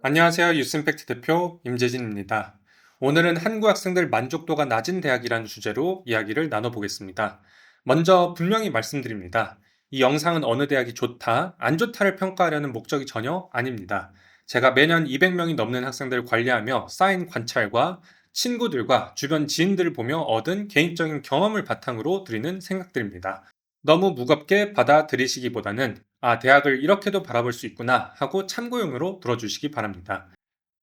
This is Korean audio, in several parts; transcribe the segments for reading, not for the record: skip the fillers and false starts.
안녕하세요. 유스임팩트 대표 임재진입니다. 오늘은 한국 학생들 만족도가 낮은 대학이라는 주제로 이야기를 나눠보겠습니다. 먼저 분명히 말씀드립니다. 이 영상은 어느 대학이 좋다, 안 좋다를 평가하려는 목적이 전혀 아닙니다. 제가 매년 200명이 넘는 학생들을 관리하며 쌓인 관찰과 친구들과 주변 지인들을 보며 얻은 개인적인 경험을 바탕으로 드리는 생각들입니다. 너무 무겁게 받아들이시기보다는 대학을 이렇게도 바라볼 수 있구나 하고 참고용으로 들어주시기 바랍니다.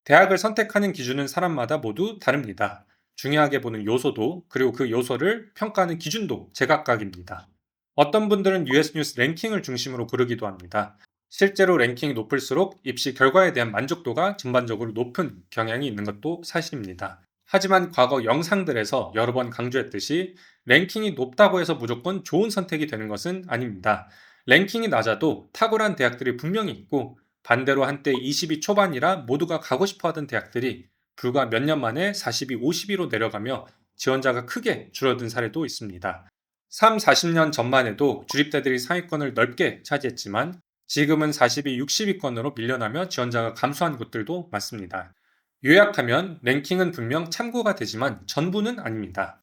대학을 선택하는 기준은 사람마다 모두 다릅니다. 중요하게 보는 요소도 그리고 그 요소를 평가하는 기준도 제각각입니다. 어떤 분들은 US 뉴스 랭킹을 중심으로 고르기도 합니다. 실제로 랭킹이 높을수록 입시 결과에 대한 만족도가 전반적으로 높은 경향이 있는 것도 사실입니다. 하지만 과거 영상들에서 여러 번 강조했듯이 랭킹이 높다고 해서 무조건 좋은 선택이 되는 것은 아닙니다. 랭킹이 낮아도 탁월한 대학들이 분명히 있고 반대로 한때 20위 초반이라 모두가 가고 싶어 하던 대학들이 불과 몇 년 만에 40위, 50위로 내려가며 지원자가 크게 줄어든 사례도 있습니다. 3, 40년 전만 해도 주립대들이 상위권을 넓게 차지했지만 지금은 40위, 60위권으로 밀려나며 지원자가 감소한 곳들도 많습니다. 요약하면 랭킹은 분명 참고가 되지만 전부는 아닙니다.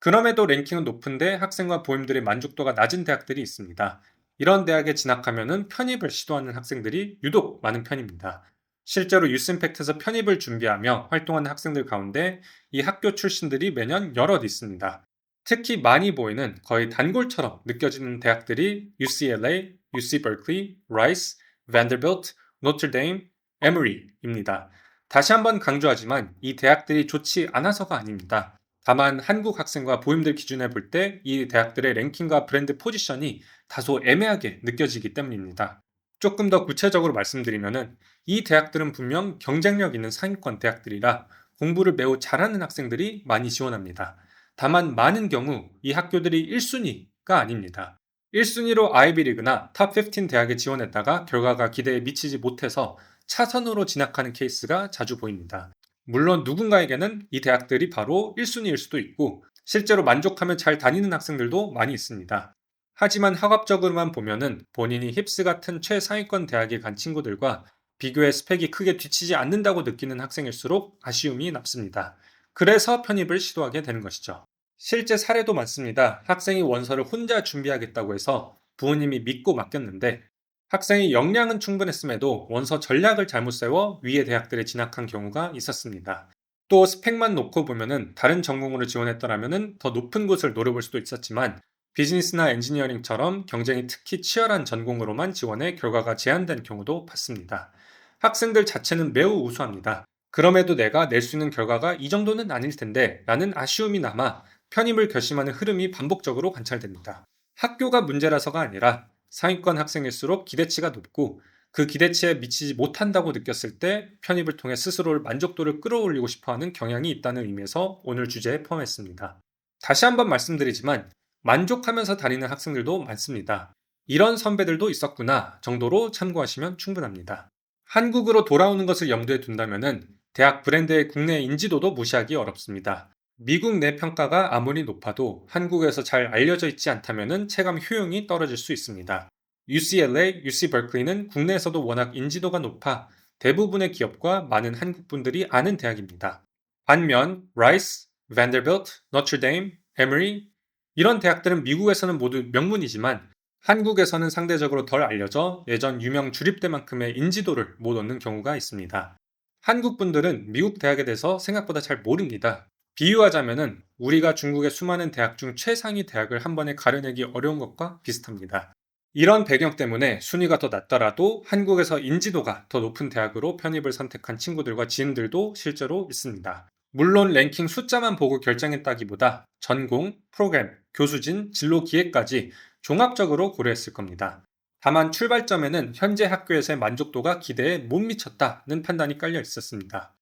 그럼에도 랭킹은 높은데 학생과 부모님들의 만족도가 낮은 대학들이 있습니다. 이런 대학에 진학하면 편입을 시도하는 학생들이 유독 많은 편입니다. 실제로 유스임팩트에서 편입을 준비하며 활동하는 학생들 가운데 이 학교 출신들이 매년 여럿 있습니다. 특히 많이 보이는 거의 단골처럼 느껴지는 대학들이 UCLA, UC Berkeley, Rice, Vanderbilt, Notre Dame, Emory입니다. 다시 한번 강조하지만 이 대학들이 좋지 않아서가 아닙니다. 다만 한국 학생과 부모님들 기준에 볼 때 이 대학들의 랭킹과 브랜드 포지션이 다소 애매하게 느껴지기 때문입니다. 조금 더 구체적으로 말씀드리면 이 대학들은 분명 경쟁력 있는 상위권 대학들이라 공부를 매우 잘하는 학생들이 많이 지원합니다. 다만 많은 경우 이 학교들이 1순위가 아닙니다. 1순위로 아이비리그나 탑 15 대학에 지원했다가 결과가 기대에 미치지 못해서 차선으로 진학하는 케이스가 자주 보입니다. 물론 누군가에게는 이 대학들이 바로 1순위일 수도 있고 실제로 만족하며 잘 다니는 학생들도 많이 있습니다. 하지만 학업적으로만 보면은 본인이 힙스 같은 최상위권 대학에 간 친구들과 비교해 스펙이 크게 뒤치지 않는다고 느끼는 학생일수록 아쉬움이 남습니다. 그래서 편입을 시도하게 되는 것이죠. 실제 사례도 많습니다. 학생이 원서를 혼자 준비하겠다고 해서 부모님이 믿고 맡겼는데 학생이 역량은 충분했음에도 원서 전략을 잘못 세워 위의 대학들에 진학한 경우가 있었습니다. 또 스펙만 놓고 보면은 다른 전공으로 지원했더라면은 더 높은 곳을 노려볼 수도 있었지만 비즈니스나 엔지니어링처럼 경쟁이 특히 치열한 전공으로만 지원해 결과가 제한된 경우도 봤습니다. 학생들 자체는 매우 우수합니다. 그럼에도 내가 낼 수 있는 결과가 이 정도는 아닐 텐데 라는 아쉬움이 남아 편입을 결심하는 흐름이 반복적으로 관찰됩니다. 학교가 문제라서가 아니라 상위권 학생일수록 기대치가 높고 그 기대치에 미치지 못한다고 느꼈을 때 편입을 통해 스스로를 만족도를 끌어올리고 싶어하는 경향이 있다는 의미에서 오늘 주제에 포함했습니다. 다시 한번 말씀드리지만 만족하면서 다니는 학생들도 많습니다. 이런 선배들도 있었구나 정도로 참고하시면 충분합니다. 한국으로 돌아오는 것을 염두에 둔다면 대학 브랜드의 국내 인지도도 무시하기 어렵습니다. 미국 내 평가가 아무리 높아도 한국에서 잘 알려져 있지 않다면 체감 효용이 떨어질 수 있습니다. UCLA, UC Berkeley는 국내에서도 워낙 인지도가 높아 대부분의 기업과 많은 한국 분들이 아는 대학입니다. 반면 Rice, Vanderbilt, Notre Dame, Emory 이런 대학들은 미국에서는 모두 명문이지만 한국에서는 상대적으로 덜 알려져 예전 유명 주립대만큼의 인지도를 못 얻는 경우가 있습니다. 한국 분들은 미국 대학에 대해서 생각보다 잘 모릅니다. 비유하자면은 우리가 중국의 수많은 대학 중 최상위 대학을 한 번에 가려내기 어려운 것과 비슷합니다. 이런 배경 때문에 순위가 더 낮더라도 한국에서 인지도가 더 높은 대학으로 편입을 선택한 친구들과 지인들도 실제로 있습니다. 물론 랭킹 숫자만 보고 결정했다기보다 전공, 프로그램, 교수진, 진로 기회까지 종합적으로 고려했을 겁니다. 다만 출발점에는 현재 학교에서의 만족도가 기대에 못 미쳤다는 판단이 깔려 있었습니다.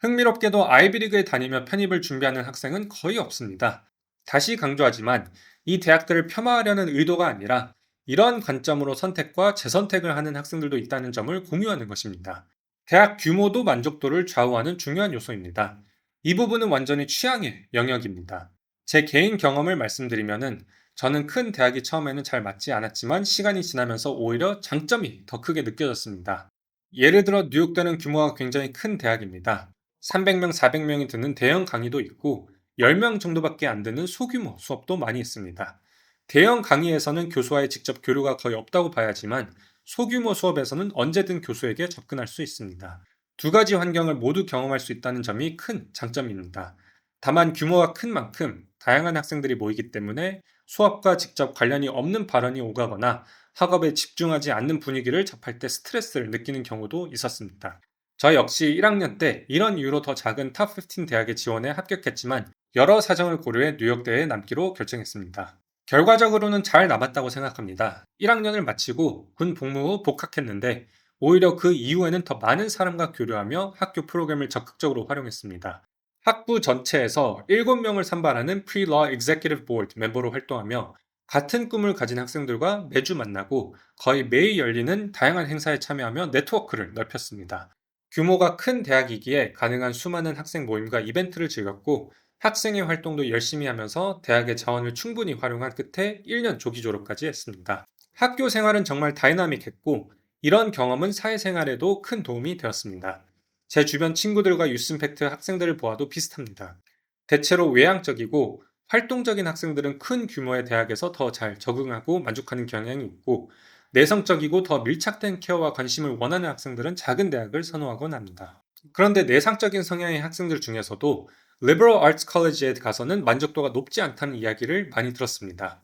흥미롭게도 아이비리그에 다니며 편입을 준비하는 학생은 거의 없습니다. 다시 강조하지만 이 대학들을 폄하하려는 의도가 아니라 이러한 관점으로 선택과 재선택을 하는 학생들도 있다는 점을 공유하는 것입니다. 대학 규모도 만족도를 좌우하는 중요한 요소입니다. 이 부분은 완전히 취향의 영역입니다. 제 개인 경험을 말씀드리면은 저는 큰 대학이 처음에는 잘 맞지 않았지만 시간이 지나면서 오히려 장점이 더 크게 느껴졌습니다. 예를 들어 뉴욕대는 규모가 굉장히 큰 대학입니다. 300명, 400명이 듣는 대형 강의도 있고 10명 정도밖에 안 듣는 소규모 수업도 많이 있습니다. 대형 강의에서는 교수와의 직접 교류가 거의 없다고 봐야지만 소규모 수업에서는 언제든 교수에게 접근할 수 있습니다. 두 가지 환경을 모두 경험할 수 있다는 점이 큰 장점입니다. 다만 규모가 큰 만큼 다양한 학생들이 모이기 때문에 수업과 직접 관련이 없는 발언이 오가거나 학업에 집중하지 않는 분위기를 접할 때 스트레스를 느끼는 경우도 있었습니다. 저 역시 1학년 때 이런 이유로 더 작은 탑15 대학에 지원해 합격했지만 여러 사정을 고려해 뉴욕대에 남기로 결정했습니다. 결과적으로는 잘 남았다고 생각합니다. 1학년을 마치고 군 복무 후 복학했는데 오히려 그 이후에는 더 많은 사람과 교류하며 학교 프로그램을 적극적으로 활용했습니다. 학부 전체에서 7명을 선발하는 Pre-Law Executive Board 멤버로 활동하며 같은 꿈을 가진 학생들과 매주 만나고 거의 매일 열리는 다양한 행사에 참여하며 네트워크를 넓혔습니다. 규모가 큰 대학이기에 가능한 수많은 학생 모임과 이벤트를 즐겼고 학생의 활동도 열심히 하면서 대학의 자원을 충분히 활용한 끝에 1년 조기 졸업까지 했습니다. 학교 생활은 정말 다이나믹했고 이런 경험은 사회생활에도 큰 도움이 되었습니다. 제 주변 친구들과 유스임팩트 학생들을 보아도 비슷합니다. 대체로 외향적이고 활동적인 학생들은 큰 규모의 대학에서 더 잘 적응하고 만족하는 경향이 있고 내성적이고 더 밀착된 케어와 관심을 원하는 학생들은 작은 대학을 선호하곤 합니다. 그런데 내상적인 성향의 학생들 중에서도 Liberal Arts College에 가서는 만족도가 높지 않다는 이야기를 많이 들었습니다.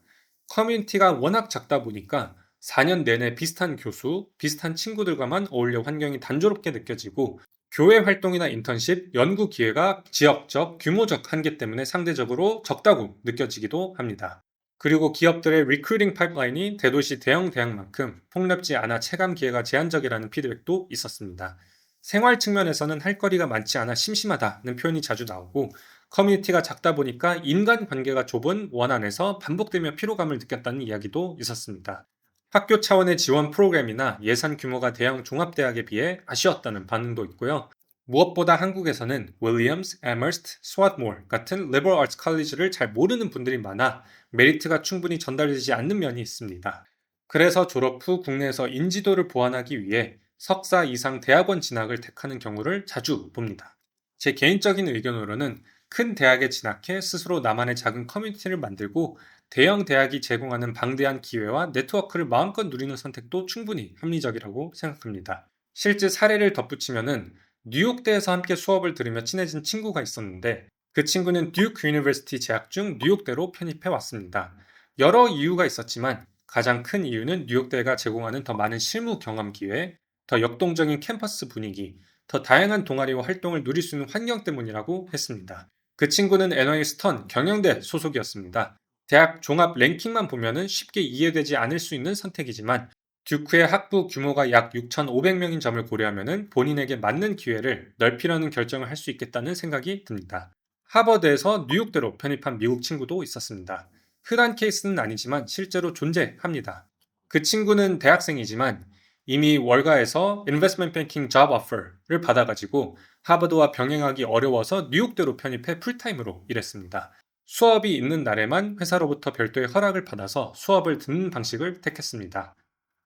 커뮤니티가 워낙 작다 보니까 4년 내내 비슷한 교수, 비슷한 친구들과만 어울려 환경이 단조롭게 느껴지고 교회 활동이나 인턴십, 연구 기회가 지역적, 규모적 한계 때문에 상대적으로 적다고 느껴지기도 합니다. 그리고 기업들의 리크루팅 파이프라인이 대도시 대형 대학만큼 폭넓지 않아 체감 기회가 제한적이라는 피드백도 있었습니다. 생활 측면에서는 할 거리가 많지 않아 심심하다는 표현이 자주 나오고 커뮤니티가 작다 보니까 인간관계가 좁은 원 안에서 반복되며 피로감을 느꼈다는 이야기도 있었습니다. 학교 차원의 지원 프로그램이나 예산 규모가 대형 종합대학에 비해 아쉬웠다는 반응도 있고요. 무엇보다 한국에서는 윌리엄스, 애머스트, 스왑모어 같은 리버럴 아츠 컬리지를 잘 모르는 분들이 많아 메리트가 충분히 전달되지 않는 면이 있습니다. 그래서 졸업 후 국내에서 인지도를 보완하기 위해 석사 이상 대학원 진학을 택하는 경우를 자주 봅니다. 제 개인적인 의견으로는 큰 대학에 진학해 스스로 나만의 작은 커뮤니티를 만들고 대형 대학이 제공하는 방대한 기회와 네트워크를 마음껏 누리는 선택도 충분히 합리적이라고 생각합니다. 실제 사례를 덧붙이면은 뉴욕대에서 함께 수업을 들으며 친해진 친구가 있었는데 그 친구는 듀크 유니버시티 재학 중 뉴욕대로 편입해 왔습니다. 여러 이유가 있었지만 가장 큰 이유는 뉴욕대가 제공하는 더 많은 실무 경험 기회, 더 역동적인 캠퍼스 분위기, 더 다양한 동아리와 활동을 누릴 수 있는 환경 때문이라고 했습니다. 그 친구는 NY 스턴 경영대 소속이었습니다. 대학 종합 랭킹만 보면은 쉽게 이해되지 않을 수 있는 선택이지만 듀크의 학부 규모가 약 6,500명인 점을 고려하면은 본인에게 맞는 기회를 넓히려는 결정을 할 수 있겠다는 생각이 듭니다. 하버드에서 뉴욕대로 편입한 미국 친구도 있었습니다. 흔한 케이스는 아니지만 실제로 존재합니다. 그 친구는 대학생이지만 이미 월가에서 인베스트먼트 뱅킹 잡 오퍼를 받아가지고 하버드와 병행하기 어려워서 뉴욕대로 편입해 풀타임으로 일했습니다. 수업이 있는 날에만 회사로부터 별도의 허락을 받아서 수업을 듣는 방식을 택했습니다.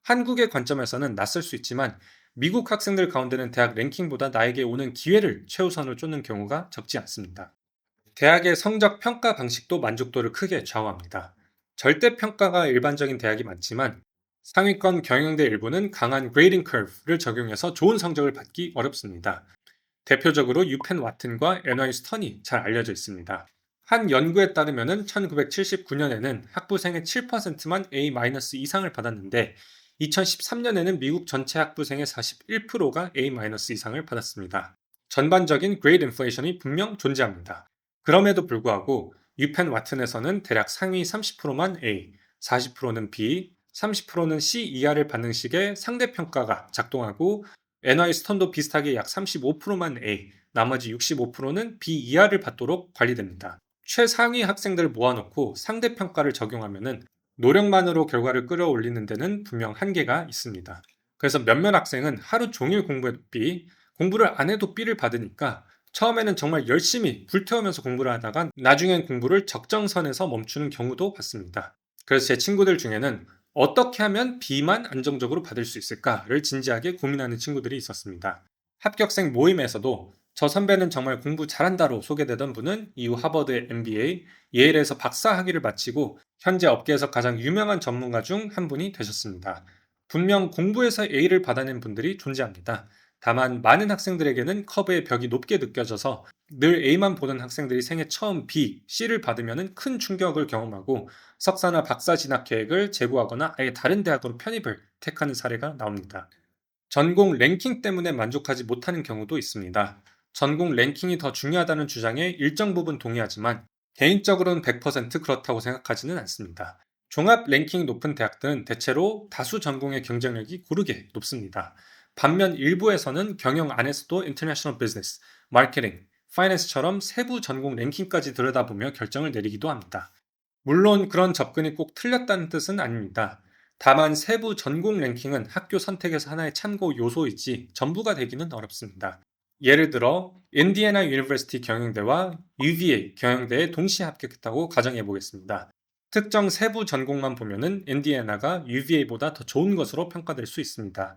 한국의 관점에서는 낯설 수 있지만 미국 학생들 가운데는 대학 랭킹보다 나에게 오는 기회를 최우선으로 쫓는 경우가 적지 않습니다. 대학의 성적 평가 방식도 만족도를 크게 좌우합니다. 절대 평가가 일반적인 대학이 많지만 상위권 경영대 일부는 강한 그레이딩 커브를 적용해서 좋은 성적을 받기 어렵습니다. 대표적으로 유펜 와튼과 NY 스턴이 잘 알려져 있습니다. 한 연구에 따르면 1979년에는 학부생의 7%만 A- 이상을 받았는데 2013년에는 미국 전체 학부생의 41%가 A- 이상을 받았습니다. 전반적인 그레이드 인플레이션이 분명 존재합니다. 그럼에도 불구하고 유펜 와튼에서는 대략 상위 30%만 A, 40%는 B, 30%는 C 이하를 받는 식의 상대평가가 작동하고 NY 스턴도 비슷하게 약 35%만 A, 나머지 65%는 B 이하를 받도록 관리됩니다. 최상위 학생들을 모아놓고 상대평가를 적용하면은 노력만으로 결과를 끌어올리는 데는 분명 한계가 있습니다. 그래서 몇몇 학생은 하루 종일 공부해도 B, 공부를 안 해도 B를 받으니까 처음에는 정말 열심히 불태우면서 공부를 하다가 나중엔 공부를 적정선에서 멈추는 경우도 봤습니다. 그래서 제 친구들 중에는 어떻게 하면 B만 안정적으로 받을 수 있을까를 진지하게 고민하는 친구들이 있었습니다. 합격생 모임에서도 저 선배는 정말 공부 잘한다로 소개되던 분은 이후 하버드 MBA, 예일에서 박사 학위를 마치고 현재 업계에서 가장 유명한 전문가 중 한 분이 되셨습니다. 분명 공부에서 A를 받아낸 분들이 존재합니다. 다만 많은 학생들에게는 커브의 벽이 높게 느껴져서 늘 A만 보던 학생들이 생애 처음 B, C를 받으면 큰 충격을 경험하고 석사나 박사 진학 계획을 재고하거나 아예 다른 대학으로 편입을 택하는 사례가 나옵니다. 전공 랭킹 때문에 만족하지 못하는 경우도 있습니다. 전공 랭킹이 더 중요하다는 주장에 일정 부분 동의하지만 개인적으로는 100% 그렇다고 생각하지는 않습니다. 종합 랭킹이 높은 대학들은 대체로 다수 전공의 경쟁력이 고르게 높습니다. 반면 일부에서는 경영 안에서도 인터내셔널 비즈니스, 마케팅, 파이낸스처럼 세부 전공 랭킹까지 들여다보며 결정을 내리기도 합니다. 물론 그런 접근이 꼭 틀렸다는 뜻은 아닙니다. 다만 세부 전공 랭킹은 학교 선택에서 하나의 참고 요소이지 전부가 되기는 어렵습니다. 예를 들어 인디애나 유니버시티 경영대와 UVA 경영대에 동시에 합격했다고 가정해 보겠습니다. 특정 세부 전공만 보면은 인디애나가 UVA보다 더 좋은 것으로 평가될 수 있습니다.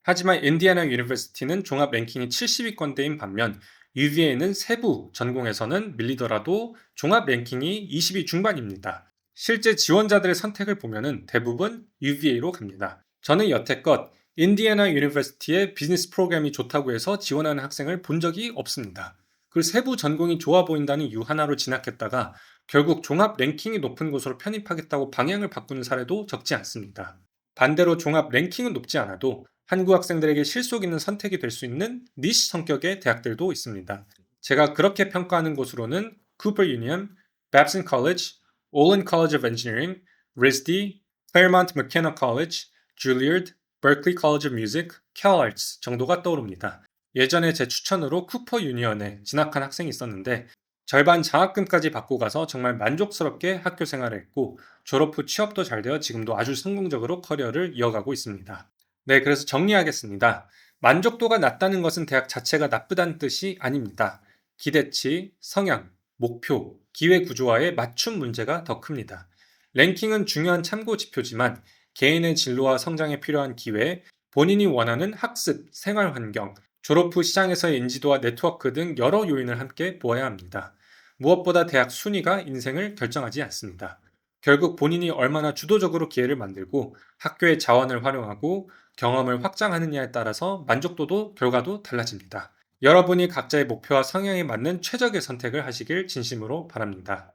하지만 인디애나 유니버시티는 종합 랭킹이 70위권대인 반면 UVA는 세부 전공에서는 밀리더라도 종합 랭킹이 20위 중반입니다. 실제 지원자들의 선택을 보면은 대부분 UVA로 갑니다. 저는 여태껏 인디애나 유니버시티의 비즈니스 프로그램이 좋다고 해서 지원하는 학생을 본 적이 없습니다. 그 세부 전공이 좋아 보인다는 이유 하나로 진학했다가 결국 종합 랭킹이 높은 곳으로 편입하겠다고 방향을 바꾸는 사례도 적지 않습니다. 반대로 종합 랭킹은 높지 않아도 한국 학생들에게 실속 있는 선택이 될 수 있는 니시 성격의 대학들도 있습니다. 제가 그렇게 평가하는 곳으로는 쿠퍼 유니언, Babson College, Olin College of Engineering, RISD, Claremont McKenna College, Juilliard, Berklee College of Music, CalArts 정도가 떠오릅니다. 예전에 제 추천으로 쿠퍼 유니언에 진학한 학생이 있었는데 절반 장학금까지 받고 가서 정말 만족스럽게 학교 생활을 했고 졸업 후 취업도 잘 되어 지금도 아주 성공적으로 커리어를 이어가고 있습니다. 네, 그래서 정리하겠습니다. 만족도가 낮다는 것은 대학 자체가 나쁘다는 뜻이 아닙니다. 기대치, 성향, 목표, 기회 구조화의 맞춤 문제가 더 큽니다. 랭킹은 중요한 참고 지표지만 개인의 진로와 성장에 필요한 기회, 본인이 원하는 학습, 생활 환경, 졸업 후 시장에서의 인지도와 네트워크 등 여러 요인을 함께 보아야 합니다. 무엇보다 대학 순위가 인생을 결정하지 않습니다. 결국 본인이 얼마나 주도적으로 기회를 만들고 학교의 자원을 활용하고 경험을 확장하느냐에 따라서 만족도도 결과도 달라집니다. 여러분이 각자의 목표와 성향에 맞는 최적의 선택을 하시길 진심으로 바랍니다.